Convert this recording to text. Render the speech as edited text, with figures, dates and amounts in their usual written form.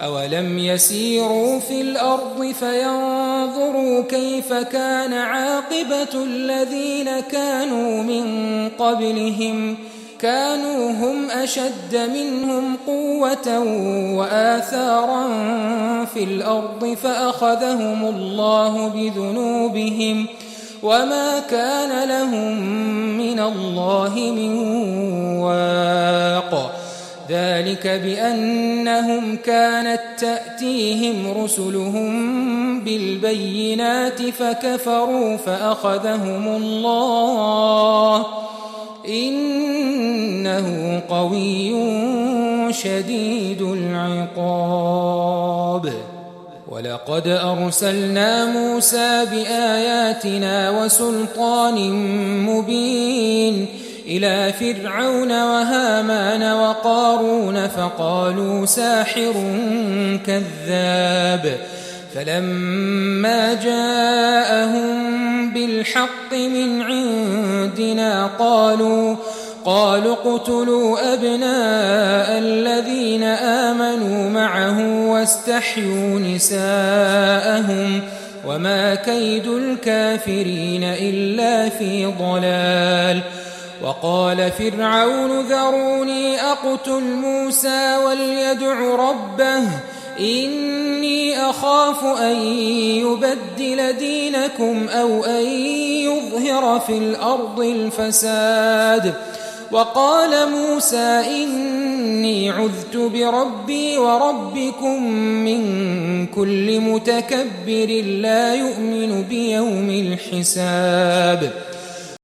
أولم يسيروا في الأرض فينظروا كيف كان عاقبة الذين كانوا من قبلهم كانوا هم أشد منهم قوة وآثارا في الأرض فأخذهم الله بذنوبهم وما كان لهم من الله من واق ذلك بأنهم كانت تأتيهم رسلهم بالبينات فكفروا فأخذهم الله إنه قوي شديد العقاب ولقد أرسلنا موسى بآياتنا وسلطان مبين إلى فرعون وهامان وقارون فقالوا ساحر كذاب فلما جاءهم بالحق من عندنا قالوا اقتلوا أبناء الذين آمنوا معه واستحيوا نساءهم وما كيد الكافرين إلا في ضلال وقال فرعون ذروني أقتل موسى وليدع ربه إني أخاف أن يبدل دينكم أو أن يظهر في الأرض الفساد وقال موسى إني عذت بربي وربكم من كل متكبر لا يؤمن بيوم الحساب